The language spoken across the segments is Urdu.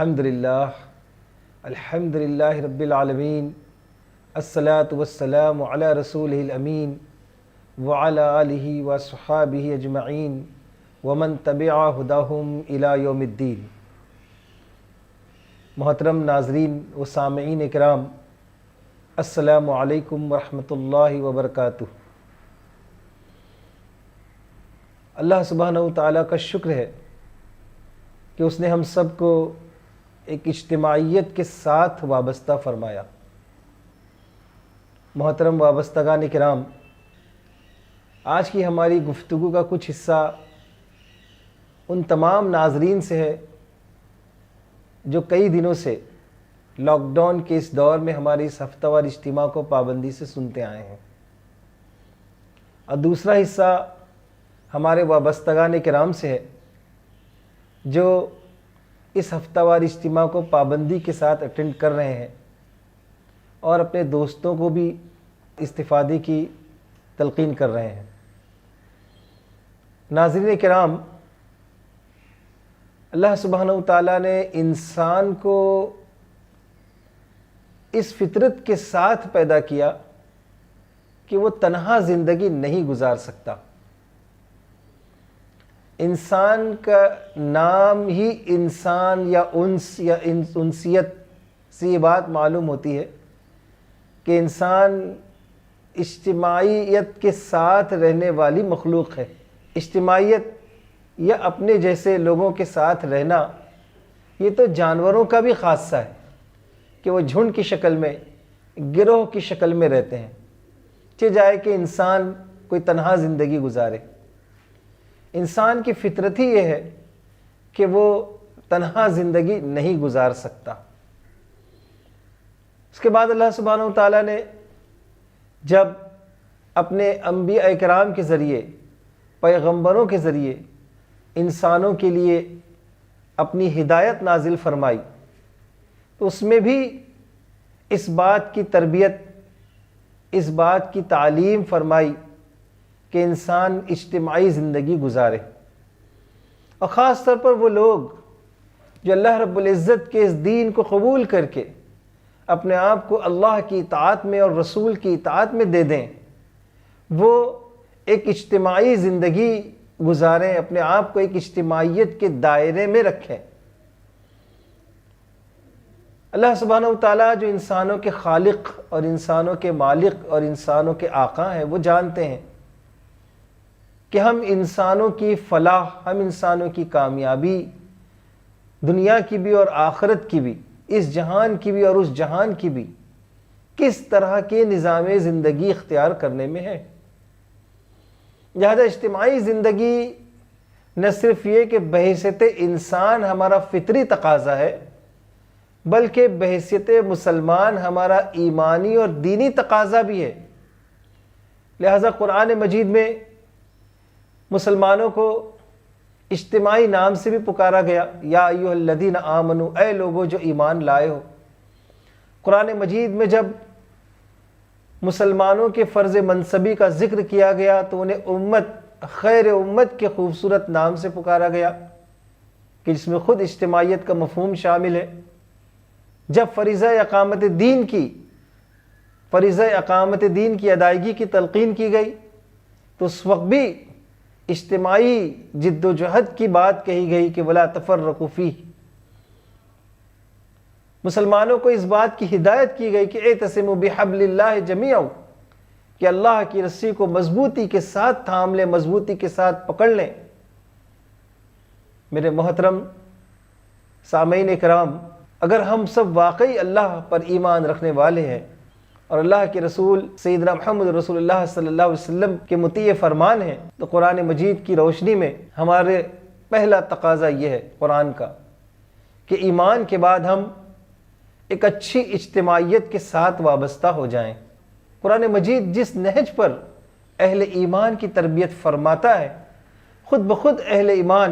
الحمدللہ رب العالمین الصلاۃ والسلام علی رسولہ الامین وعلی آلہ وصحابہ اجمعین ومن تبع ہداہم الی یوم الدین۔ محترم ناظرین و سامعین اکرام، السلام علیکم ورحمۃ اللہ وبرکاتہ۔ اللہ سبحانہ وتعالیٰ کا شکر ہے کہ اس نے ہم سب کو ایک اجتماعیت کے ساتھ وابستہ فرمایا۔ محترم وابستگان کرام، آج کی ہماری گفتگو کا کچھ حصہ ان تمام ناظرین سے ہے جو کئی دنوں سے لاک ڈاؤن کے اس دور میں ہماری اس ہفتہ وار اجتماع کو پابندی سے سنتے آئے ہیں، اور دوسرا حصہ ہمارے وابستگان کرام سے ہے جو اس ہفتہ وار اجتماع کو پابندی کے ساتھ اٹینڈ کر رہے ہیں اور اپنے دوستوں کو بھی استفادے کی تلقین کر رہے ہیں۔ ناظرین کرام، اللہ سبحانہ وتعالیٰ نے انسان کو اس فطرت کے ساتھ پیدا کیا کہ وہ تنہا زندگی نہیں گزار سکتا۔ انسان کا نام ہی انسان یا انس یا انسیت سے یہ بات معلوم ہوتی ہے کہ انسان اجتماعیت کے ساتھ رہنے والی مخلوق ہے۔ اجتماعیت یا اپنے جیسے لوگوں کے ساتھ رہنا یہ تو جانوروں کا بھی خاصہ ہے کہ وہ جھنڈ کی شکل میں، گروہ کی شکل میں رہتے ہیں، چہ جائے کہ انسان کوئی تنہا زندگی گزارے۔ انسان کی فطرت ہی یہ ہے کہ وہ تنہا زندگی نہیں گزار سکتا۔ اس کے بعد اللہ سبحانہ وتعالیٰ نے جب اپنے انبیاء اکرام کے ذریعے، پیغمبروں کے ذریعے انسانوں کے لیے اپنی ہدایت نازل فرمائی تو اس میں بھی اس بات کی تربیت، اس بات کی تعلیم فرمائی کہ انسان اجتماعی زندگی گزارے، اور خاص طور پر وہ لوگ جو اللہ رب العزت کے اس دین کو قبول کر کے اپنے آپ کو اللہ کی اطاعت میں اور رسول کی اطاعت میں دے دیں، وہ ایک اجتماعی زندگی گزاریں، اپنے آپ کو ایک اجتماعیت کے دائرے میں رکھیں۔ اللہ سبحانہ وتعالیٰ جو انسانوں کے خالق اور انسانوں کے مالک اور انسانوں کے آقا ہیں، وہ جانتے ہیں کہ ہم انسانوں کی فلاح، ہم انسانوں کی کامیابی، دنیا کی بھی اور آخرت کی بھی، اس جہان کی بھی اور اس جہان کی بھی، کس طرح کے نظام زندگی اختیار کرنے میں ہے۔ لہذا اجتماعی زندگی نہ صرف یہ کہ بحیثیت انسان ہمارا فطری تقاضا ہے، بلکہ بحیثیت مسلمان ہمارا ایمانی اور دینی تقاضا بھی ہے۔ لہذا قرآن مجید میں مسلمانوں کو اجتماعی نام سے بھی پکارا گیا، یا ایھا الذین آمنو، اے لوگو جو ایمان لائے ہو۔ قرآن مجید میں جب مسلمانوں کے فرض منصبی کا ذکر کیا گیا تو انہیں امت، خیر امت کے خوبصورت نام سے پکارا گیا کہ جس میں خود اجتماعیت کا مفہوم شامل ہے۔ جب فریضہ اقامت دین کی ادائیگی کی تلقین کی گئی تو اس وقت بھی اجتماعی جد و جہد کی بات کہی گئی کہ ولا تفرقوا فیہ۔ مسلمانوں کو اس بات کی ہدایت کی گئی کہ اعتصموا بحبل اللہ جمیعا، کہ اللہ کی رسی کو مضبوطی کے ساتھ تھام لیں، مضبوطی کے ساتھ پکڑ لیں۔ میرے محترم سامعین کرام، اگر ہم سب واقعی اللہ پر ایمان رکھنے والے ہیں اور اللہ کے رسول سیدنا محمد رسول اللہ صلی اللہ علیہ وسلم کے مطیع فرمان ہیں، تو قرآن مجید کی روشنی میں ہمارے پہلا تقاضا یہ ہے قرآن کا کہ ایمان کے بعد ہم ایک اچھی اجتماعیت کے ساتھ وابستہ ہو جائیں۔ قرآن مجید جس نہج پر اہل ایمان کی تربیت فرماتا ہے، خود بخود اہل ایمان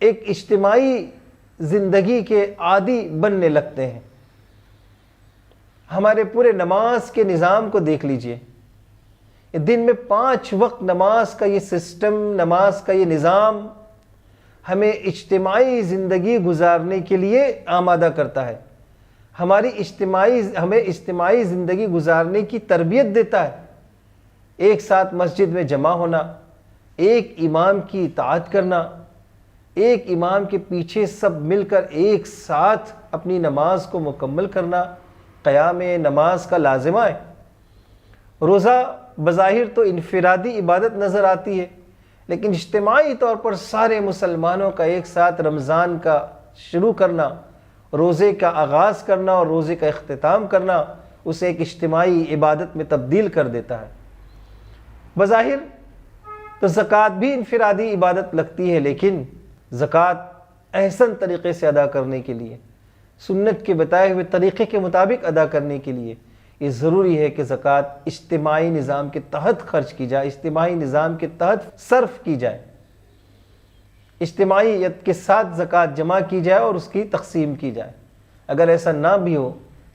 ایک اجتماعی زندگی کے عادی بننے لگتے ہیں۔ ہمارے پورے نماز کے نظام کو دیکھ لیجئے، دن میں 5 وقت نماز کا یہ سسٹم، نماز کا یہ نظام ہمیں اجتماعی زندگی گزارنے کے لیے آمادہ کرتا ہے، ہمیں اجتماعی زندگی گزارنے کی تربیت دیتا ہے۔ ایک ساتھ مسجد میں جمع ہونا، ایک امام کی اطاعت کرنا، ایک امام کے پیچھے سب مل کر ایک ساتھ اپنی نماز کو مکمل کرنا قیام نماز کا لازمہ ہے۔ روزہ بظاہر تو انفرادی عبادت نظر آتی ہے، لیکن اجتماعی طور پر سارے مسلمانوں کا ایک ساتھ رمضان کا شروع کرنا، روزے کا آغاز کرنا اور روزے کا اختتام کرنا اسے ایک اجتماعی عبادت میں تبدیل کر دیتا ہے۔ بظاہر تو زکوٰۃ بھی انفرادی عبادت لگتی ہے، لیکن زکوٰۃ احسن طریقے سے ادا کرنے کے لیے، سنت کے بتائے ہوئے طریقے کے مطابق ادا کرنے کے لیے یہ ضروری ہے کہ زکوٰۃ اجتماعی نظام کے تحت خرچ کی جائے، اجتماعی نظام کے تحت صرف کی جائے، اجتماعیت کے ساتھ زکوٰۃ جمع کی جائے اور اس کی تقسیم کی جائے۔ اگر ایسا نہ بھی ہو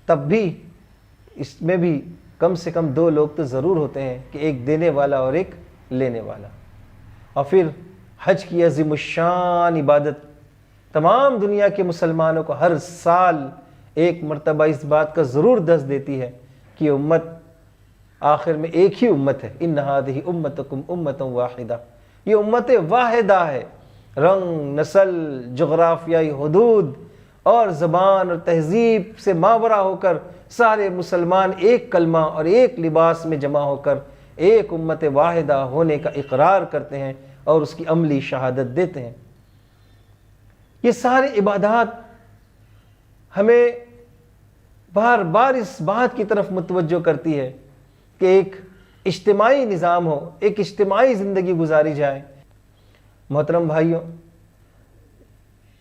تب بھی اس میں بھی کم سے کم 2 لوگ تو ضرور ہوتے ہیں، کہ ایک دینے والا اور ایک لینے والا۔ اور پھر حج کی عظیم الشان عبادت تمام دنیا کے مسلمانوں کو ہر سال ایک مرتبہ اس بات کا ضرور دست دیتی ہے کہ امت آخر میں ایک ہی امت ہے، ان ھذہ امتکم امۃ واحدہ، یہ امت واحدہ ہے۔ رنگ، نسل، جغرافیائی حدود اور زبان اور تہذیب سے ماورا ہو کر سارے مسلمان ایک کلمہ اور ایک لباس میں جمع ہو کر ایک امت واحدہ ہونے کا اقرار کرتے ہیں اور اس کی عملی شہادت دیتے ہیں۔ یہ ساری عبادات ہمیں بار بار اس بات کی طرف متوجہ کرتی ہے کہ ایک اجتماعی نظام ہو، ایک اجتماعی زندگی گزاری جائے۔ محترم بھائیوں،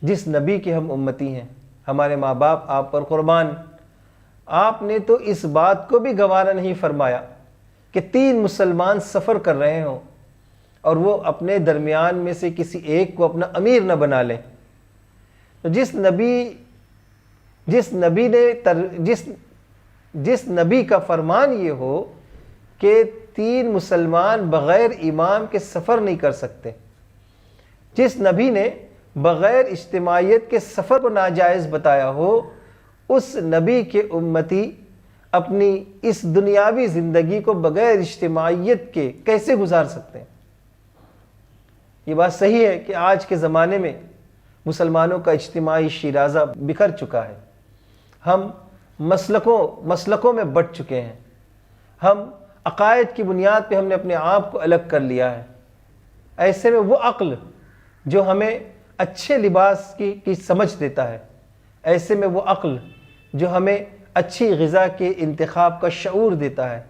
جس نبی کے ہم امتی ہیں، ہمارے ماں باپ آپ پر قربان، آپ نے تو اس بات کو بھی گوارا نہیں فرمایا کہ 3 مسلمان سفر کر رہے ہوں اور وہ اپنے درمیان میں سے کسی ایک کو اپنا امیر نہ بنا لیں۔ تو جس نبی کا فرمان یہ ہو کہ 3 مسلمان بغیر امام کے سفر نہیں کر سکتے، جس نبی نے بغیر اجتماعیت کے سفر کو ناجائز بتایا ہو، اس نبی کے امتی اپنی اس دنیاوی زندگی کو بغیر اجتماعیت کے کیسے گزار سکتے ہیں؟ یہ بات صحیح ہے کہ آج کے زمانے میں مسلمانوں کا اجتماعی شیرازہ بکھر چکا ہے، ہم مسلکوں میں بٹ چکے ہیں، ہم عقائد کی بنیاد پہ ہم نے اپنے آپ کو الگ کر لیا ہے۔ ایسے میں وہ عقل جو ہمیں اچھے لباس کی سمجھ دیتا ہے، ایسے میں وہ عقل جو ہمیں اچھی غذا کے انتخاب کا شعور دیتا ہے،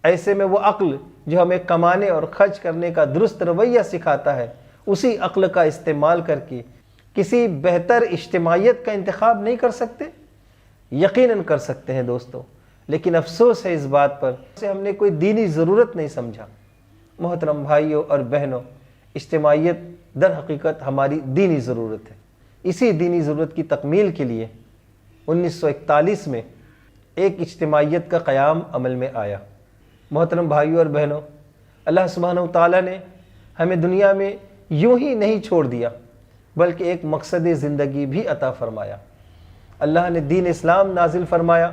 ایسے میں وہ عقل جو ہمیں کمانے اور خرچ کرنے کا درست رویہ سکھاتا ہے، اسی عقل کا استعمال کر کے کسی بہتر اجتماعیت کا انتخاب نہیں کر سکتے؟ یقیناً کر سکتے ہیں دوستو، لیکن افسوس ہے اس بات پر کہ ہم نے کوئی دینی ضرورت نہیں سمجھا۔ محترم بھائیوں اور بہنوں، اجتماعیت در حقیقت ہماری دینی ضرورت ہے۔ اسی دینی ضرورت کی تکمیل کے لیے 1941 میں ایک اجتماعیت کا قیام عمل میں آیا۔ محترم بھائیوں اور بہنوں، اللہ سبحانہ وتعالیٰ نے ہمیں دنیا میں یوں ہی نہیں چھوڑ دیا، بلکہ ایک مقصد زندگی بھی عطا فرمایا۔ اللہ نے دین اسلام نازل فرمایا،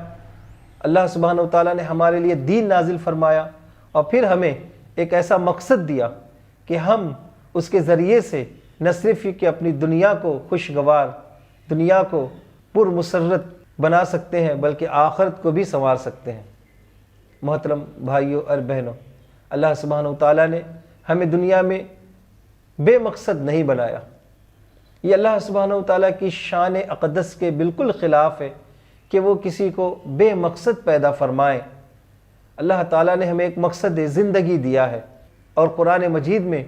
اللہ سبحانہ وتعالیٰ نے ہمارے لیے دین نازل فرمایا، اور پھر ہمیں ایک ایسا مقصد دیا کہ ہم اس کے ذریعے سے نہ صرف کہ اپنی دنیا کو خوشگوار، دنیا کو پرمسرت بنا سکتے ہیں، بلکہ آخرت کو بھی سنوار سکتے ہیں۔ محترم بھائیوں اور بہنوں، اللہ سبحانہ وتعالیٰ نے ہمیں دنیا میں بے مقصد نہیں بنایا۔ یہ اللہ سبحانہ وتعالیٰ کی شان اقدس کے بالکل خلاف ہے کہ وہ کسی کو بے مقصد پیدا فرمائے۔ اللہ تعالیٰ نے ہمیں ایک مقصد زندگی دیا ہے، اور قرآن مجید میں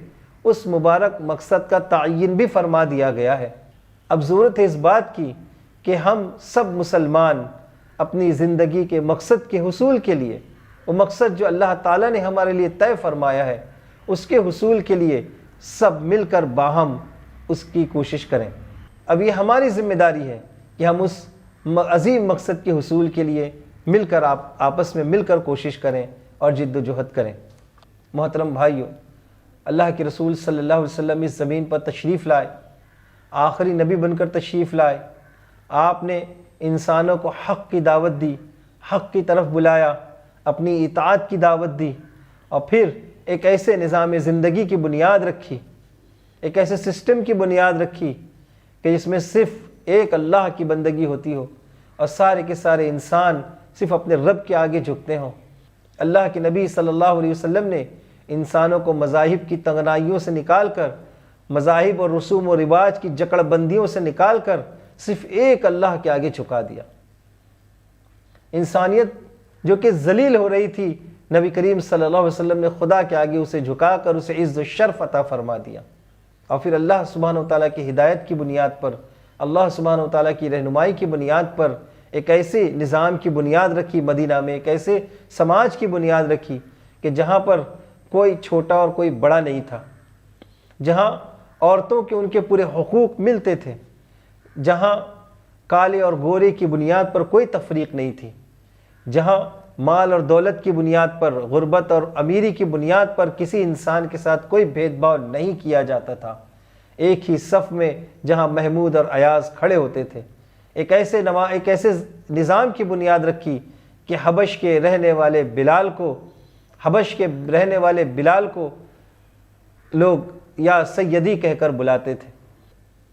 اس مبارک مقصد کا تعین بھی فرما دیا گیا ہے۔ اب ضرورت ہے اس بات کی کہ ہم سب مسلمان اپنی زندگی کے مقصد کے حصول کے لیے، وہ مقصد جو اللہ تعالیٰ نے ہمارے لیے طے فرمایا ہے، اس کے حصول کے لیے سب مل کر باہم اس کی کوشش کریں۔ اب یہ ہماری ذمہ داری ہے کہ ہم اس عظیم مقصد کے حصول کے لیے مل کر آپس میں مل کر کوشش کریں اور جد و جہد کریں۔ محترم بھائیوں، اللہ کے رسول صلی اللہ علیہ وسلم اس زمین پر تشریف لائے، آخری نبی بن کر تشریف لائے، آپ نے انسانوں کو حق کی دعوت دی، حق کی طرف بلایا، اپنی اطاعت کی دعوت دی، اور پھر ایک ایسے نظام زندگی کی بنیاد رکھی، ایک ایسے سسٹم کی بنیاد رکھی کہ جس میں صرف ایک اللہ کی بندگی ہوتی ہو اور سارے کے سارے انسان صرف اپنے رب کے آگے جھکتے ہوں۔ اللہ کے نبی صلی اللہ علیہ وسلم نے انسانوں کو مذاہب کی تنگنائیوں سے نکال کر، مذاہب اور رسوم و رواج کی جکڑ بندیوں سے نکال کر صرف ایک اللہ کے آگے جھکا دیا۔ انسانیت جو کہ ذلیل ہو رہی تھی، نبی کریم صلی اللہ علیہ وسلم نے خدا کے آگے اسے جھکا کر اسے عز و شرف عطا فرما دیا، اور پھر اللہ سبحانہ و تعالیٰ کی ہدایت کی بنیاد پر، اللہ سبحانہ و تعالیٰ کی رہنمائی کی بنیاد پر ایک ایسے نظام کی بنیاد رکھی مدینہ میں، ایک ایسے سماج کی بنیاد رکھی کہ جہاں پر کوئی چھوٹا اور کوئی بڑا نہیں تھا، جہاں عورتوں کے ان کے پورے حقوق ملتے تھے، جہاں کالے اور گورے کی بنیاد پر کوئی تفریق نہیں تھی، جہاں مال اور دولت کی بنیاد پر، غربت اور امیری کی بنیاد پر کسی انسان کے ساتھ کوئی بھید بھاؤ نہیں کیا جاتا تھا، ایک ہی صف میں جہاں محمود اور ایاز کھڑے ہوتے تھے، ایک ایسے نظام کی بنیاد رکھی کہ حبش کے رہنے والے بلال کو لوگ یا سیدی کہہ کر بلاتے تھے،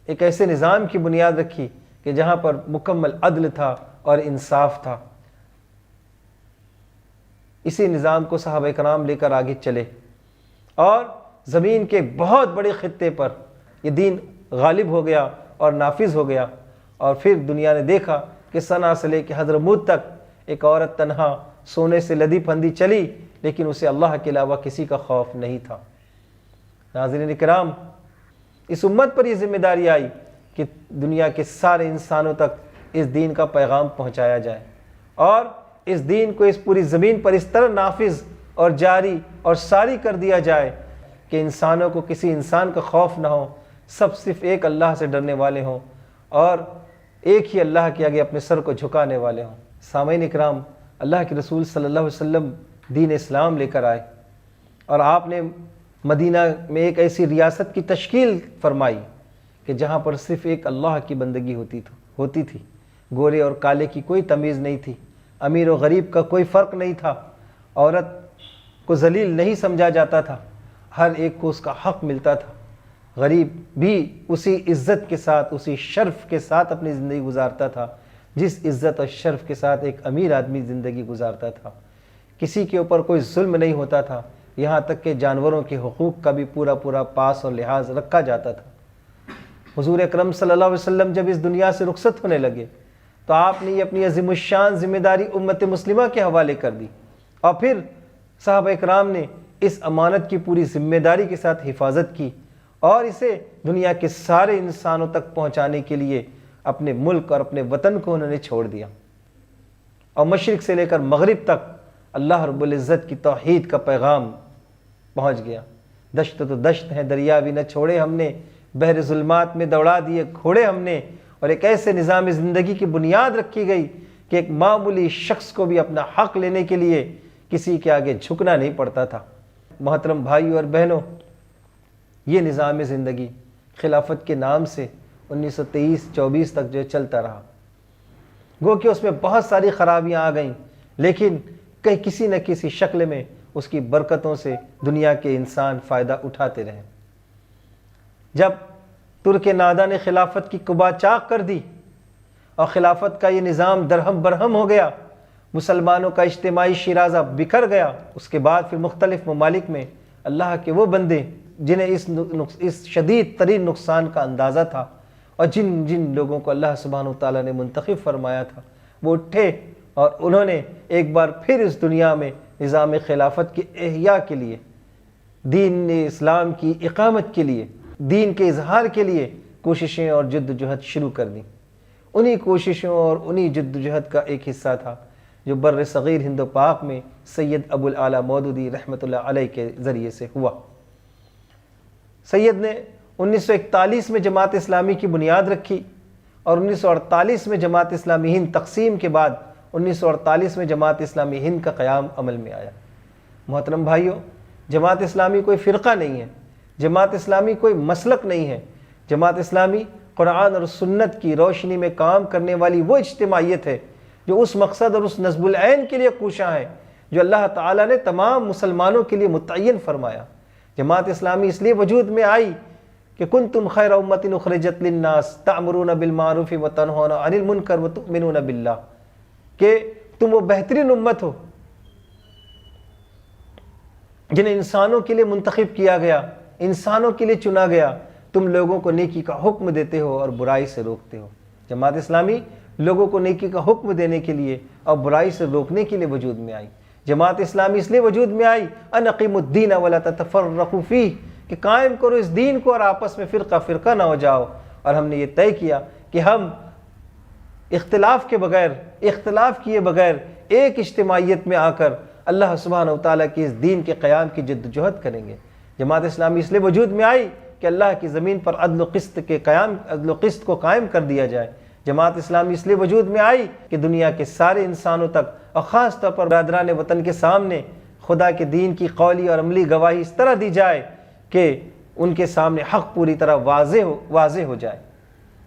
ایک ایسے نظام کی بنیاد رکھی کہ جہاں پر مکمل عدل تھا اور انصاف تھا۔ اسی نظام کو صحابہ کرام لے کر آگے چلے، اور زمین کے بہت بڑے خطے پر یہ دین غالب ہو گیا اور نافذ ہو گیا، اور پھر دنیا نے دیکھا کہ صنعا سے لے کے حضرموت تک ایک عورت تنہا سونے سے لدی پھندی چلی، لیکن اسے اللہ کے علاوہ کسی کا خوف نہیں تھا۔ ناظرین کرام، اس امت پر یہ ذمہ داری آئی کہ دنیا کے سارے انسانوں تک اس دین کا پیغام پہنچایا جائے، اور اس دین کو اس پوری زمین پر اس طرح نافذ اور جاری اور ساری کر دیا جائے کہ انسانوں کو کسی انسان کا خوف نہ ہو، سب صرف ایک اللہ سے ڈرنے والے ہوں اور ایک ہی اللہ کے آگے اپنے سر کو جھکانے والے ہوں۔ سامعین اکرام، اللہ کے رسول صلی اللہ علیہ وسلم دین اسلام لے کر آئے، اور آپ نے مدینہ میں ایک ایسی ریاست کی تشکیل فرمائی کہ جہاں پر صرف ایک اللہ کی بندگی ہوتی تھی، گورے اور کالے کی کوئی تمیز نہیں تھی، امیر و غریب کا کوئی فرق نہیں تھا، عورت کو ذلیل نہیں سمجھا جاتا تھا، ہر ایک کو اس کا حق ملتا تھا، غریب بھی اسی عزت کے ساتھ، اسی شرف کے ساتھ اپنی زندگی گزارتا تھا جس عزت اور شرف کے ساتھ ایک امیر آدمی زندگی گزارتا تھا، کسی کے اوپر کوئی ظلم نہیں ہوتا تھا، یہاں تک کہ جانوروں کے حقوق کا بھی پورا پاس اور لحاظ رکھا جاتا تھا۔ حضور اکرم صلی اللہ علیہ وسلم جب اس دنیا سے رخصت ہونے لگے تو آپ نے یہ اپنی عظیم الشان ذمہ داری امت مسلمہ کے حوالے کر دی، اور پھر صحابہ اکرام نے اس امانت کی پوری ذمہ داری کے ساتھ حفاظت کی، اور اسے دنیا کے سارے انسانوں تک پہنچانے کے لیے اپنے ملک اور اپنے وطن کو انہوں نے چھوڑ دیا، اور مشرق سے لے کر مغرب تک اللہ رب العزت کی توحید کا پیغام پہنچ گیا۔ دشت تو دشت ہے، دریا بھی نہ چھوڑے ہم نے، بحر ظلمات میں دوڑا دیے گھوڑے ہم نے، اور ایک ایسے نظام زندگی کی بنیاد رکھی گئی کہ ایک معمولی شخص کو بھی اپنا حق لینے کے لیے کسی کے آگے جھکنا نہیں پڑتا تھا۔ محترم بھائیو اور بہنوں، یہ نظام زندگی خلافت کے نام سے 1923-24 تک جو چلتا رہا، گو کہ اس میں بہت ساری خرابیاں آ گئیں، لیکن کسی نہ کسی شکل میں اس کی برکتوں سے دنیا کے انسان فائدہ اٹھاتے رہے۔ جب ترک نادا نے خلافت کی قبا چاک کر دی اور خلافت کا یہ نظام درہم برہم ہو گیا، مسلمانوں کا اجتماعی شیرازہ بکھر گیا، اس کے بعد پھر مختلف ممالک میں اللہ کے وہ بندے جنہیں اس شدید ترین نقصان کا اندازہ تھا، اور جن لوگوں کو اللہ سبحانہ وتعالیٰ نے منتخب فرمایا تھا، وہ اٹھے اور انہوں نے ایک بار پھر اس دنیا میں نظام خلافت کی احیاء کے لیے، دین اسلام کی اقامت کے لیے، دین کے اظہار کے لیے کوششیں اور جد و جہد شروع کر دیں۔ انہی کوششوں اور انہی جد و جہد کا ایک حصہ تھا جو بر صغیر ہند و پاک میں سید ابو الاعلیٰ مودودی رحمۃ اللہ علیہ کے ذریعے سے ہوا۔ سید نے 1941 میں جماعت اسلامی کی بنیاد رکھی، اور 1948 میں جماعت اسلامی ہند تقسیم کے بعد 1948 میں جماعت اسلامی ہند کا قیام عمل میں آیا۔ محترم بھائیوں، جماعت اسلامی کوئی فرقہ نہیں ہے، جماعت اسلامی کوئی مسلک نہیں ہے، جماعت اسلامی قرآن اور سنت کی روشنی میں کام کرنے والی وہ اجتماعیت ہے جو اس مقصد اور اس نصب العین کے لیے کوشاں ہے جو اللہ تعالیٰ نے تمام مسلمانوں کے لیے متعین فرمایا۔ جماعت اسلامی اس لیے وجود میں آئی کہ کنتم خیر امۃ اخرجت للناس تأمرون بالمعروف وتنہون عن المنکر وتؤمنون باللہ، کہ تم وہ بہترین امت ہو جنہیں انسانوں کے لیے منتخب کیا گیا، انسانوں کے لیے چنا گیا، تم لوگوں کو نیکی کا حکم دیتے ہو اور برائی سے روکتے ہو۔ جماعت اسلامی لوگوں کو نیکی کا حکم دینے کے لیے اور برائی سے روکنے کے لیے وجود میں آئی۔ جماعت اسلامی اس لیے وجود میں آئی ان اقیموا الدین ولا تتفرقوا فیہ، کہ قائم کرو اس دین کو اور آپس میں فرقہ فرقہ نہ ہو جاؤ۔ اور ہم نے یہ طے کیا کہ ہم اختلاف کیے بغیر ایک اجتماعیت میں آ کر اللہ سبحانہ وتعالیٰ کی اس دین کے قیام کی جد و جہد کریں گے۔ جماعت اسلامی اس لیے وجود میں آئی کہ اللہ کی زمین پر عدل و قسط کو قائم کر دیا جائے۔ جماعت اسلامی اس لیے وجود میں آئی کہ دنیا کے سارے انسانوں تک اور خاص طور پر برادران وطن کے سامنے خدا کے دین کی قولی اور عملی گواہی اس طرح دی جائے کہ ان کے سامنے حق پوری طرح واضح ہو جائے۔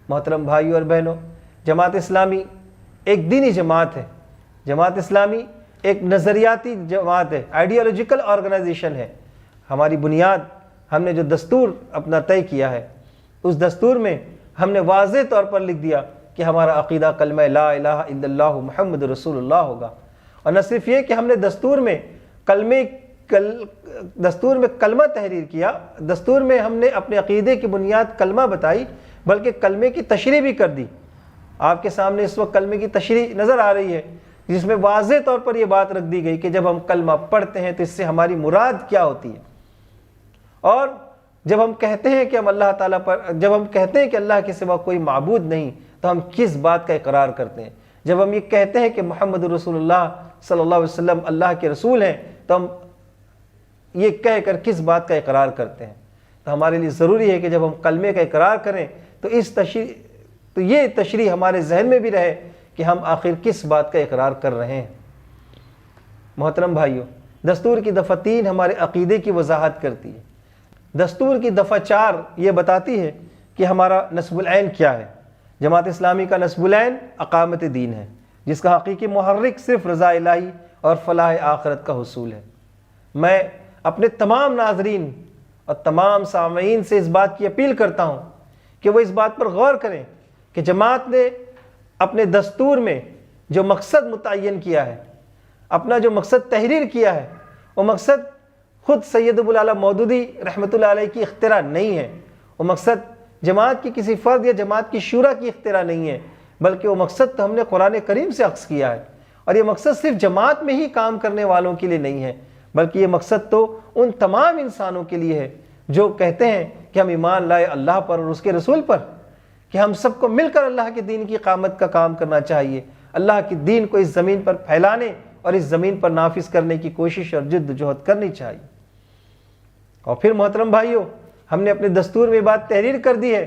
محترم بھائیوں اور بہنوں، جماعت اسلامی ایک دینی جماعت ہے، جماعت اسلامی ایک نظریاتی جماعت ہے، آئیڈیالوجیکل آرگنائزیشن ہے۔ ہماری بنیاد، ہم نے جو دستور اپنا طے کیا ہے، اس دستور میں ہم نے واضح طور پر لکھ دیا کہ ہمارا عقیدہ کلمہ لا الہ الا اللہ محمد رسول اللہ ہوگا۔ اور نہ صرف یہ کہ ہم نے دستور میں کلمہ تحریر کیا، دستور میں ہم نے اپنے عقیدے کی بنیاد کلمہ بتائی، بلکہ کلمے کی تشریح بھی کر دی۔ آپ کے سامنے اس وقت کلمے کی تشریح نظر آ رہی ہے، جس میں واضح طور پر یہ بات رکھ دی گئی کہ جب ہم کلمہ پڑھتے ہیں تو اس سے ہماری مراد کیا ہوتی ہے، اور جب ہم کہتے ہیں کہ جب ہم کہتے ہیں کہ اللہ کے سوا کوئی معبود نہیں تو ہم کس بات کا اقرار کرتے ہیں۔ جب ہم یہ کہتے ہیں کہ محمد رسول اللہ صلی اللہ علیہ وسلم اللہ کے رسول ہیں تو ہم یہ کہہ کر کس بات کا اقرار کرتے ہیں۔ تو ہمارے لیے ضروری ہے کہ جب ہم کلمے کا اقرار کریں تو یہ تشریح ہمارے ذہن میں بھی رہے کہ ہم آخر کس بات کا اقرار کر رہے ہیں۔ محترم بھائیوں، دستور کی دفعہ 3 ہمارے عقیدے کی وضاحت کرتی ہے۔ دستور کی دفعہ 4 یہ بتاتی ہے کہ ہمارا نصب العین کیا ہے۔ جماعت اسلامی کا نصب العین اقامت دین ہے، جس کا حقیقی محرک صرف رضا الہی اور فلاح آخرت کا حصول ہے۔ میں اپنے تمام ناظرین اور تمام سامعین سے اس بات کی اپیل کرتا ہوں کہ وہ اس بات پر غور کریں کہ جماعت نے اپنے دستور میں جو مقصد متعین کیا ہے، اپنا جو مقصد تحریر کیا ہے، وہ مقصد خود سید ابو العلا مودودی رحمۃ اللہ علیہ کی اختراع نہیں ہے، وہ مقصد جماعت کی کسی فرد یا جماعت کی شورا کی اختراع نہیں ہے، بلکہ وہ مقصد تو ہم نے قرآن کریم سے اخذ کیا ہے۔ اور یہ مقصد صرف جماعت میں ہی کام کرنے والوں کے لیے نہیں ہے، بلکہ یہ مقصد تو ان تمام انسانوں کے لیے ہے جو کہتے ہیں کہ ہم ایمان لائے اللہ پر اور اس کے رسول پر، کہ ہم سب کو مل کر اللہ کے دین کی اقامت کا کام کرنا چاہیے، اللہ کے دین کو اس زمین پر پھیلانے اور اس زمین پر نافذ کرنے کی کوشش اور جد و جہد کرنی چاہیے۔ اور پھر محترم بھائیوں، ہم نے اپنے دستور میں بات تحریر کر دی ہے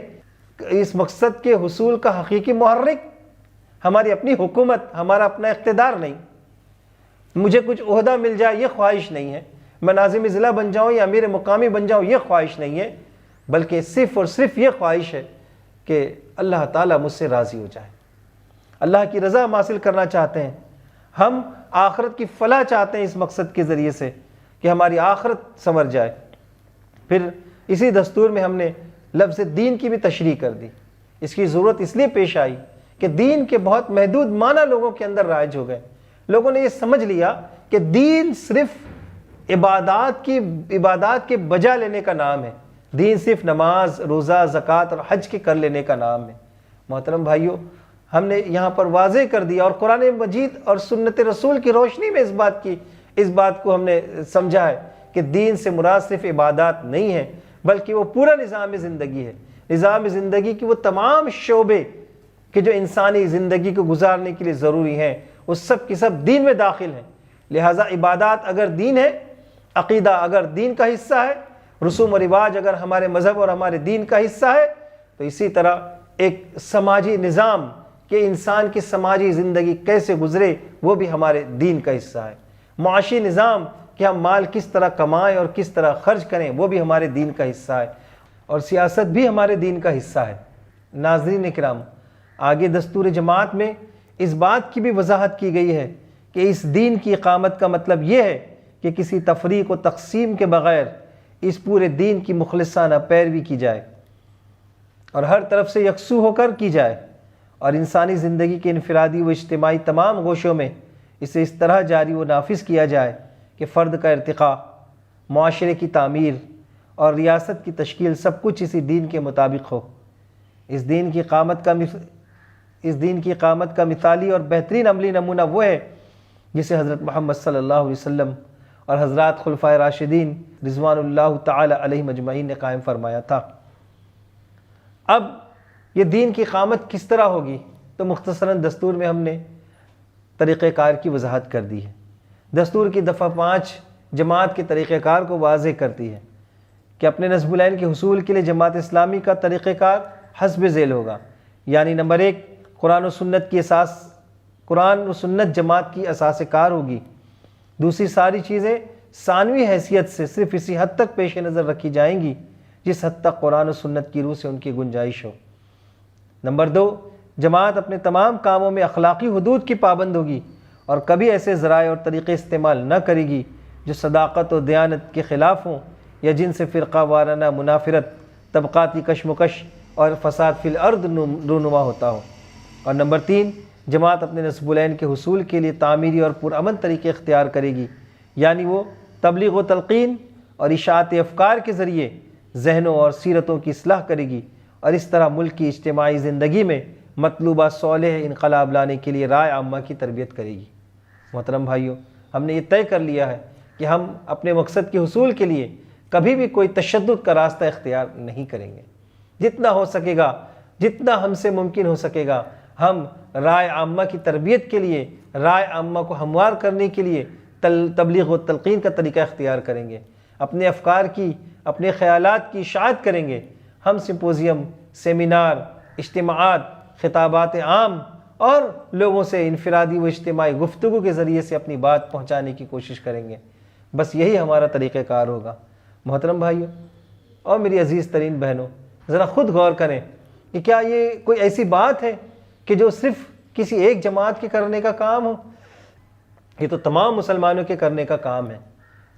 کہ اس مقصد کے حصول کا حقیقی محرک ہماری اپنی حکومت، ہمارا اپنا اقتدار نہیں، مجھے کچھ عہدہ مل جائے یہ خواہش نہیں ہے، میں ناظم ضلع بن جاؤں یا امیر مقامی بن جاؤں یہ خواہش نہیں ہے، بلکہ صرف اور صرف یہ خواہش ہے کہ اللہ تعالیٰ مجھ سے راضی ہو جائے، اللہ کی رضا حاصل کرنا چاہتے ہیں، ہم آخرت کی فلاح چاہتے ہیں اس مقصد کے ذریعے سے کہ ہماری آخرت سنور جائے۔ پھر اسی دستور میں ہم نے لفظ دین کی بھی تشریح کر دی۔ اس کی ضرورت اس لیے پیش آئی کہ دین کے بہت محدود معنی لوگوں کے اندر رائج ہو گئے، لوگوں نے یہ سمجھ لیا کہ دین صرف عبادات کے بجا لینے کا نام ہے، دین صرف نماز، روزہ، زکوٰۃ اور حج کے کر لینے کا نام ہے۔ محترم بھائیوں، ہم نے یہاں پر واضح کر دیا اور قرآن مجید اور سنت رسول کی روشنی میں اس بات کو ہم نے سمجھا ہے کہ دین سے مراد صرف عبادات نہیں ہے، بلکہ وہ پورا نظام زندگی ہے، نظام زندگی کی وہ تمام شعبے کہ جو انسانی زندگی کو گزارنے کے لیے ضروری ہیں، وہ سب کی سب دین میں داخل ہیں۔ لہٰذا عبادات اگر دین ہے، عقیدہ اگر دین کا حصہ ہے، رسوم و رواج اگر ہمارے مذہب اور ہمارے دین کا حصہ ہے، تو اسی طرح ایک سماجی نظام کہ انسان کی سماجی زندگی کیسے گزرے وہ بھی ہمارے دین کا حصہ ہے۔ معاشی نظام کہ ہم مال کس طرح کمائیں اور کس طرح خرچ کریں وہ بھی ہمارے دین کا حصہ ہے، اور سیاست بھی ہمارے دین کا حصہ ہے۔ ناظرین کرام، آگے دستور جماعت میں اس بات کی بھی وضاحت کی گئی ہے کہ اس دین کی اقامت کا مطلب یہ ہے کہ کسی تفریق و تقسیم کے بغیر اس پورے دین کی مخلصانہ پیروی کی جائے اور ہر طرف سے یکسو ہو کر کی جائے، اور انسانی زندگی کے انفرادی و اجتماعی تمام گوشوں میں اسے اس طرح جاری و نافذ کیا جائے کہ فرد کا ارتقاء، معاشرے کی تعمیر اور ریاست کی تشکیل سب کچھ اسی دین کے مطابق ہو۔ اس دین کی اقامت کا مثالی اور بہترین عملی نمونہ وہ ہے جسے حضرت محمد صلی اللہ علیہ وسلم اور حضرات خلفائے راشدین رضوان اللہ تعالی علیہم اجمعین نے قائم فرمایا تھا۔ اب یہ دین کی اقامت کس طرح ہوگی؟ تو مختصراً دستور میں ہم نے طریقہ کار کی وضاحت کر دی ہے۔ دستور کی دفعہ 5 جماعت کے طریقہ کار کو واضح کرتی ہے کہ اپنے نصب العین کے حصول کے لیے جماعت اسلامی کا طریقہ کار حسب ذیل ہوگا، یعنی نمبر 1، قرآن و سنت جماعت کی اساس کار ہوگی۔ دوسری ساری چیزیں ثانوی حیثیت سے صرف اسی حد تک پیش نظر رکھی جائیں گی جس حد تک قرآن و سنت کی روح سے ان کی گنجائش ہو۔ نمبر 2، جماعت اپنے تمام کاموں میں اخلاقی حدود کی پابند ہوگی اور کبھی ایسے ذرائع اور طریقے استعمال نہ کرے گی جو صداقت و دیانت کے خلاف ہوں یا جن سے فرقہ وارانہ منافرت، طبقاتی کشمکش اور فساد فی الارض رونما ہوتا ہو۔ اور نمبر 3، جماعت اپنے نصب العین کے حصول کے لیے تعمیری اور پرامن طریقے اختیار کرے گی، یعنی وہ تبلیغ و تلقین اور اشاعت افکار کے ذریعے ذہنوں اور سیرتوں کی اصلاح کرے گی، اور اس طرح ملک کی اجتماعی زندگی میں مطلوبہ صالح انقلاب لانے کے لیے رائے عامہ کی تربیت کرے گی۔ محترم بھائیوں، ہم نے یہ طے کر لیا ہے کہ ہم اپنے مقصد کے حصول کے لیے کبھی بھی کوئی تشدد کا راستہ اختیار نہیں کریں گے۔ جتنا ہو سکے گا، جتنا ہم سے ممکن ہو سکے گا، ہم رائے عامہ کی تربیت کے لیے، رائے عامہ کو ہموار کرنے کے لیے تبلیغ و تلقین کا طریقہ اختیار کریں گے، اپنے افکار کی، اپنے خیالات کی اشاعت کریں گے۔ ہم سمپوزیم، سیمینار، اجتماعات، خطابات عام اور لوگوں سے انفرادی و اجتماعی گفتگو کے ذریعے سے اپنی بات پہنچانے کی کوشش کریں گے۔ بس یہی ہمارا طریقہ کار ہوگا۔ محترم بھائیوں اور میری عزیز ترین بہنوں، ذرا خود غور کریں کہ کیا یہ کوئی ایسی بات ہے کہ جو صرف کسی ایک جماعت کے کرنے کا کام ہو؟ یہ تو تمام مسلمانوں کے کرنے کا کام ہے۔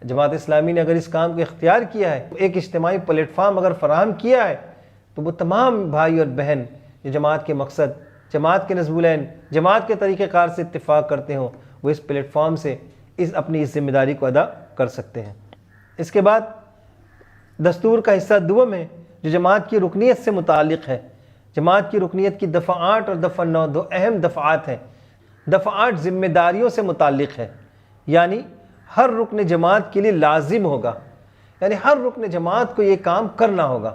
جماعت اسلامی نے اگر اس کام کو اختیار کیا ہے، ایک اجتماعی پلیٹ فارم اگر فراہم کیا ہے، تو وہ تمام بھائی اور بہن جو جماعت کے مقصد، جماعت کے نصب العین، جماعت کے طریقہ کار سے اتفاق کرتے ہوں، وہ اس پلیٹ فارم سے اپنی اس ذمہ داری کو ادا کر سکتے ہیں۔ اس کے بعد دستور کا حصہ دوم ہے جو جماعت کی رکنیت سے متعلق ہے۔ جماعت کی رکنیت کی دفعہ 8 اور دفعہ 9 دو اہم دفعات ہیں۔ دفعہ 8 ذمہ داریوں سے متعلق ہے، یعنی ہر رکن جماعت کے لیے لازم ہوگا، یعنی ہر رکن جماعت کو یہ کام کرنا ہوگا۔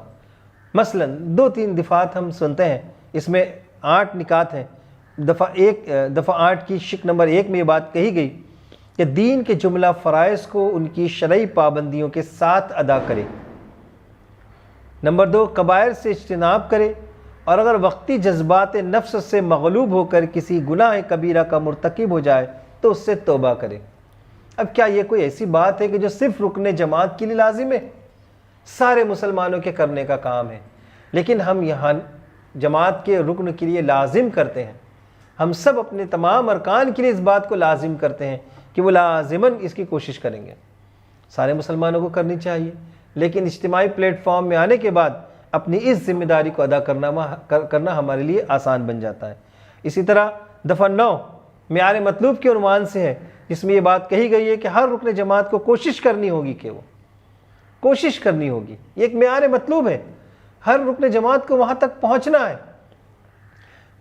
مثلا 2-3 دفعات ہم سنتے ہیں، اس میں 8 نکات ہیں۔ دفعہ 8 کی شق نمبر 1 میں یہ بات کہی گئی کہ دین کے جملہ فرائض کو ان کی شرعی پابندیوں کے ساتھ ادا کرے۔ نمبر 2، کبائر سے اجتناب کرے، اور اگر وقتی جذبات نفس سے مغلوب ہو کر کسی گناہ کبیرہ کا مرتکب ہو جائے تو اس سے توبہ کرے۔ اب کیا یہ کوئی ایسی بات ہے کہ جو صرف رکن جماعت کے لیے لازم ہے؟ سارے مسلمانوں کے کرنے کا کام ہے، لیکن ہم یہاں جماعت کے رکن کے لیے لازم کرتے ہیں۔ ہم سب اپنے تمام ارکان کے لیے اس بات کو لازم کرتے ہیں کہ وہ لازماً اس کی کوشش کریں گے۔ سارے مسلمانوں کو کرنی چاہیے، لیکن اجتماعی پلیٹ فارم میں آنے کے بعد اپنی اس ذمہ داری کو ادا کرنا ہمارے لیے آسان بن جاتا ہے۔ اسی طرح دفعہ 9 معیار مطلوب کے عنوان سے ہے، جس میں یہ بات کہی گئی ہے کہ ہر رکن جماعت کو کوشش کرنی ہوگی کہ وہ کوشش کرنی ہوگی۔ یہ ایک معیار مطلوب ہے، ہر رکن جماعت کو وہاں تک پہنچنا ہے،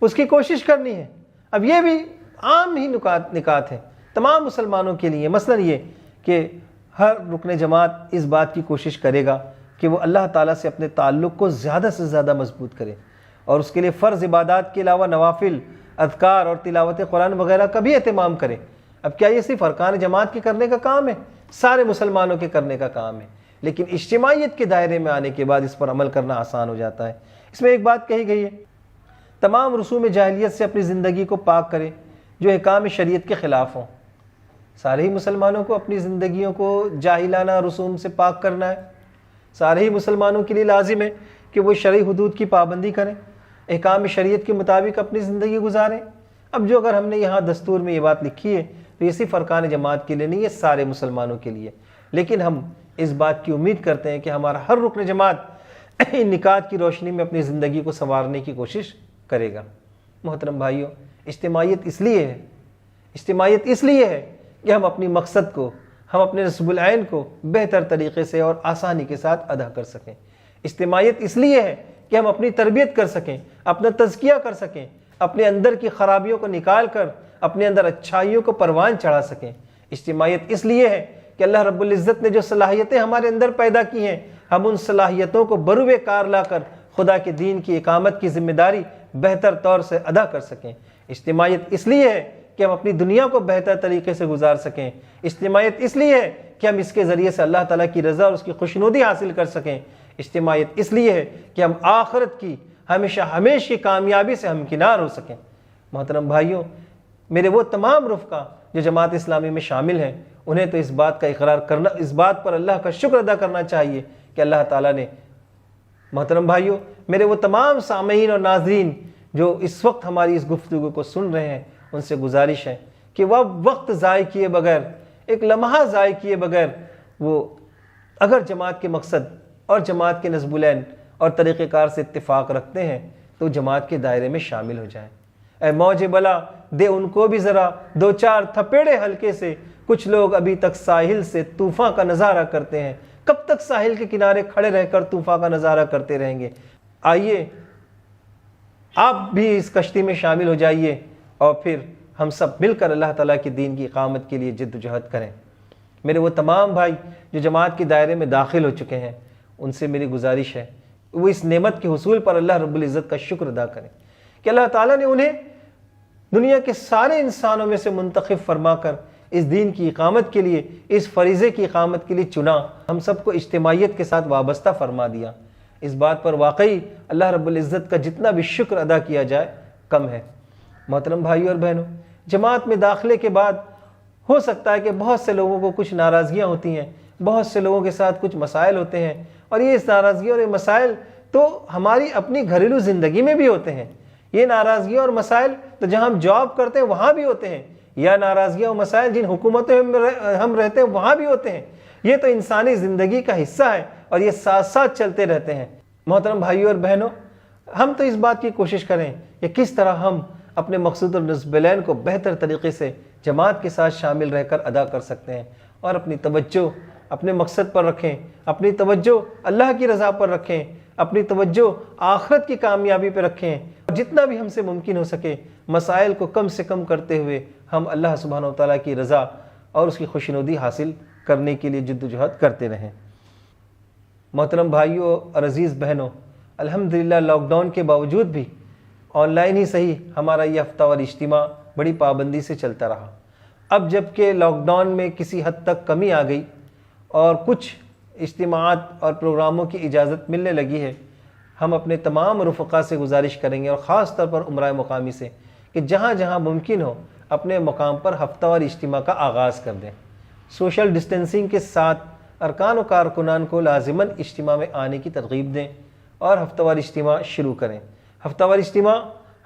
اس کی کوشش کرنی ہے۔ اب یہ بھی عام ہی نکات ہیں تمام مسلمانوں کے لیے، مثلا یہ کہ ہر رکن جماعت اس بات کی کوشش کرے گا کہ وہ اللہ تعالیٰ سے اپنے تعلق کو زیادہ سے زیادہ مضبوط کرے، اور اس کے لیے فرض عبادات کے علاوہ نوافل، اذکار اور تلاوت قرآن وغیرہ کا بھی اہتمام کرے۔ اب کیا یہ صرف ارکان جماعت کے کرنے کا کام ہے؟ سارے مسلمانوں کے کرنے کا کام ہے، لیکن اجتماعیت کے دائرے میں آنے کے بعد اس پر عمل کرنا آسان ہو جاتا ہے۔ اس میں ایک بات کہی گئی ہے، تمام رسوم جاہلیت سے اپنی زندگی کو پاک کرے جو احکام شریعت کے خلاف ہوں۔ سارے ہی مسلمانوں کو اپنی زندگیوں کو جاہلانہ رسوم سے پاک کرنا ہے۔ سارے ہی مسلمانوں کے لیے لازم ہے کہ وہ شرعی حدود کی پابندی کریں، احکام شریعت کے مطابق اپنی زندگی گزاریں۔ اب جو اگر ہم نے یہاں دستور میں یہ بات لکھی ہے تو یہ صرف ارکان جماعت کے لیے نہیں، یہ سارے مسلمانوں کے لیے، لیکن ہم اس بات کی امید کرتے ہیں کہ ہمارا ہر رکن جماعت ان نکات کی روشنی میں اپنی زندگی کو سنوارنے کی کوشش کرے گا۔ محترم بھائیوں، اجتماعیت اس لیے ہے کہ ہم اپنی مقصد کو، ہم اپنے نصب العین کو بہتر طریقے سے اور آسانی کے ساتھ ادا کر سکیں۔ اجتماعیت اس لیے ہے کہ ہم اپنی تربیت کر سکیں، اپنا تزکیہ کر سکیں، اپنے اندر کی خرابیوں کو نکال کر اپنے اندر اچھائیوں کو پروان چڑھا سکیں۔ اجتماعیت اس لیے ہے کہ اللہ رب العزت نے جو صلاحیتیں ہمارے اندر پیدا کی ہیں، ہم ان صلاحیتوں کو بروئے کار لا کر خدا کے دین کی اقامت کی ذمہ داری بہتر طور سے ادا کر سکیں۔ اجتماعیت اس لیے ہے کہ ہم اپنی دنیا کو بہتر طریقے سے گزار سکیں۔ اجتماعیت اس لیے ہے کہ ہم اس کے ذریعے سے اللہ تعالیٰ کی رضا اور اس کی خوشنودی حاصل کر سکیں۔ اجتماعیت اس لیے ہے کہ ہم آخرت کی ہمیشہ کی کامیابی سے ہمکنار ہو سکیں۔ محترم بھائیوں، میرے وہ تمام رفقا جو جماعت اسلامی میں شامل ہیں، انہیں تو اس بات کا اقرار کرنا، اس بات پر اللہ کا شکر ادا کرنا چاہیے کہ اللہ تعالیٰ نے، محترم بھائیوں، میرے وہ تمام سامعین اور ناظرین جو اس وقت ہماری اس گفتگو کو سن رہے ہیں، ان سے گزارش ہے کہ وہ وقت ضائع کیے بغیر، ایک لمحہ ضائع کیے بغیر، وہ اگر جماعت کے مقصد اور جماعت کے نصب العین اور طریقہ کار سے اتفاق رکھتے ہیں تو جماعت کے دائرے میں شامل ہو جائیں۔ اے موج بلا دے ان کو بھی ذرا دو چار تھپیڑے ہلکے سے، کچھ لوگ ابھی تک ساحل سے طوفان کا نظارہ کرتے ہیں، کب تک ساحل کے کنارے کھڑے رہ کر طوفان کا نظارہ کرتے رہیں گے؟ آئیے آپ بھی اس کشتی میں شامل ہو جائیے اور پھر ہم سب مل کر اللہ تعالیٰ کے دین کی اقامت کے لیے جد و جہد کریں۔ میرے وہ تمام بھائی جو جماعت کے دائرے میں داخل ہو چکے ہیں، ان سے میری گزارش ہے وہ اس نعمت کے حصول پر اللہ رب العزت کا شکر ادا کریں کہ اللہ تعالیٰ نے انہیں دنیا کے سارے انسانوں میں سے منتخب فرما کر اس دین کی اقامت کے لیے، اس فریضے کی اقامت کے لیے چنا، ہم سب کو اجتماعیت کے ساتھ وابستہ فرما دیا۔ اس بات پر واقعی اللہ رب العزت کا جتنا بھی شکر ادا کیا جائے کم ہے۔ محترم بھائیوں اور بہنوں، جماعت میں داخلے کے بعد ہو سکتا ہے کہ بہت سے لوگوں کو کچھ ناراضگیاں ہوتی ہیں، بہت سے لوگوں کے ساتھ کچھ مسائل ہوتے ہیں، اور یہ اس ناراضگیوں اور یہ مسائل تو ہماری اپنی گھریلو زندگی میں بھی ہوتے ہیں۔ یہ ناراضگیاں اور مسائل تو جہاں ہم جاب کرتے ہیں وہاں بھی ہوتے ہیں، یا ناراضگیاں اور مسائل جن حکومتوں میں ہم رہتے ہیں وہاں بھی ہوتے ہیں۔ یہ تو انسانی زندگی کا حصہ ہے اور یہ ساتھ ساتھ چلتے رہتے ہیں۔ محترم بھائیوں اور بہنوں، ہم تو اس بات کی کوشش کریں کہ کس طرح ہم اپنے مقصود اور نصب العین کو بہتر طریقے سے جماعت کے ساتھ شامل رہ کر ادا کر سکتے ہیں، اور اپنی توجہ اپنے مقصد پر رکھیں، اپنی توجہ اللہ کی رضا پر رکھیں، اپنی توجہ آخرت کی کامیابی پہ رکھیں، اور جتنا بھی ہم سے ممکن ہو سکے مسائل کو کم سے کم کرتے ہوئے ہم اللہ سبحانہ و تعالیٰ کی رضا اور اس کی خوشنودی حاصل کرنے کے لیے جد و جہد کرتے رہیں۔ محترم بھائیوں اور عزیز بہنوں، الحمدللہ لاک ڈاؤن کے باوجود بھی آن لائن ہی صحیح ہمارا یہ ہفتہ وار اجتماع بڑی پابندی سے چلتا رہا۔ اب جب کہ لاک ڈاؤن میں کسی حد تک کمی آ گئی اور کچھ اجتماعات اور پروگراموں کی اجازت ملنے لگی ہے، ہم اپنے تمام رفقا سے گزارش کریں گے، اور خاص طور پر عمرہ مقامی سے، کہ جہاں جہاں ممکن ہو اپنے مقام پر ہفتہ وار اجتماع کا آغاز کر دیں۔ سوشل ڈسٹینسنگ کے ساتھ ارکان و کارکنان کو لازماً اجتماع میں آنے کی ترغیب دیں اور ہفتہ وار اجتماع شروع کریں۔ ہفتہ وار اجتماع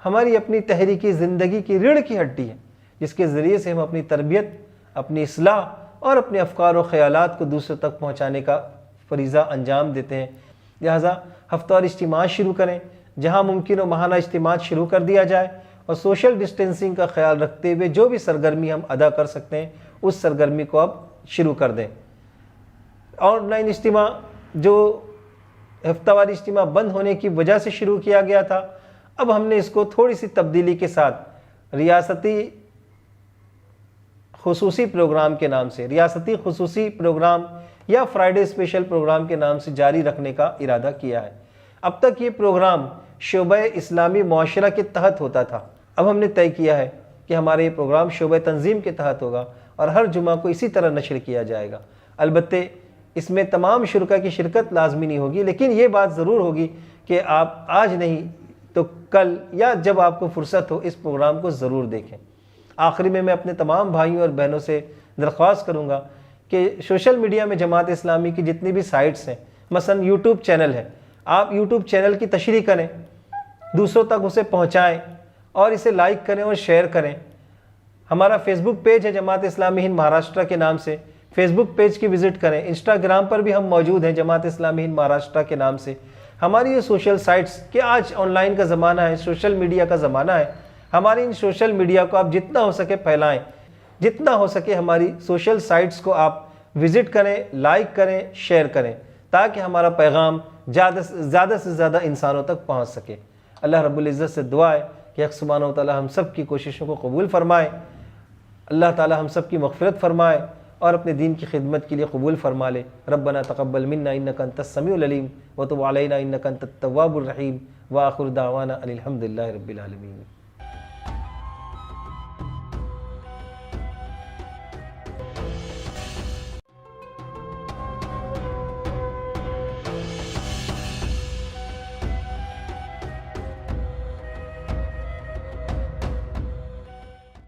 ہماری اپنی تحریکی زندگی کی ریڑھ کی ہڈی ہے، جس کے ذریعے سے ہم اپنی تربیت، اپنی اصلاح اور اپنے افکار و خیالات کو دوسروں تک پہنچانے کا فریضہ انجام دیتے ہیں۔ لہٰذا ہفتہ وار اجتماع شروع کریں، جہاں ممکن ہو ماہانہ اجتماع شروع کر دیا جائے، اور سوشل ڈسٹینسنگ کا خیال رکھتے ہوئے جو بھی سرگرمی ہم ادا کر سکتے ہیں اس سرگرمی کو اب شروع کر دیں۔ آن لائن اجتماع جو ہفتہ وار اجتماع بند ہونے کی وجہ سے شروع کیا گیا تھا، اب ہم نے اس کو تھوڑی سی تبدیلی کے ساتھ ریاستی خصوصی پروگرام کے نام سے، ریاستی خصوصی پروگرام یا فرائیڈے اسپیشل پروگرام کے نام سے جاری رکھنے کا ارادہ کیا ہے۔ اب تک یہ پروگرام شعبہ اسلامی معاشرہ کے تحت ہوتا تھا، اب ہم نے طے کیا ہے کہ ہمارا یہ پروگرام شعبہ تنظیم کے تحت ہوگا اور ہر جمعہ کو اسی طرح نشر کیا جائے گا۔ البتہ اس میں تمام شرکا کی شرکت لازمی نہیں ہوگی، لیکن یہ بات ضرور ہوگی کہ آپ آج نہیں تو کل یا جب آپ کو فرصت ہو اس پروگرام کو ضرور دیکھیں۔ آخری میں اپنے تمام بھائیوں اور بہنوں سے درخواست کروں گا کہ سوشل میڈیا میں جماعت اسلامی کی جتنی بھی سائٹس ہیں، مثلا یوٹیوب چینل ہے، آپ یوٹیوب چینل کی تشریح کریں، دوسروں تک اسے پہنچائیں اور اسے لائک کریں اور شیئر کریں۔ ہمارا فیس بک پیج ہے جماعت اسلامی ہند مہاراشٹرا کے نام سے، فیس بک پیج کی وزٹ کریں۔ انسٹاگرام پر بھی ہم موجود ہیں جماعت اسلامی ہند مہاراشٹرا کے نام سے۔ ہماری یہ سوشل سائٹس کہ آج آن لائن کا زمانہ ہے، سوشل میڈیا کا زمانہ ہے، ہماری ان سوشل میڈیا کو آپ جتنا ہو سکے پھیلائیں، جتنا ہو سکے ہماری سوشل سائٹس کو آپ وزٹ کریں، لائک کریں، شیئر کریں، تاکہ ہمارا پیغام زیادہ سے زیادہ انسانوں تک پہنچ سکے۔ اللہ رب العزت سے دعا ہے کہ حق سبحانہ و تعالی ہم سب کی کوششوں کو قبول فرمائے، اللہ تعالی ہم سب کی مغفرت فرمائے اور اپنے دین کی خدمت کے لیے قبول فرما لے۔ ربنا تقبل منا انک انت السمیع العلیم وتب علینا انک انت التواب الرحیم وآخر دعوانا ان الحمد للہ رب العالمین۔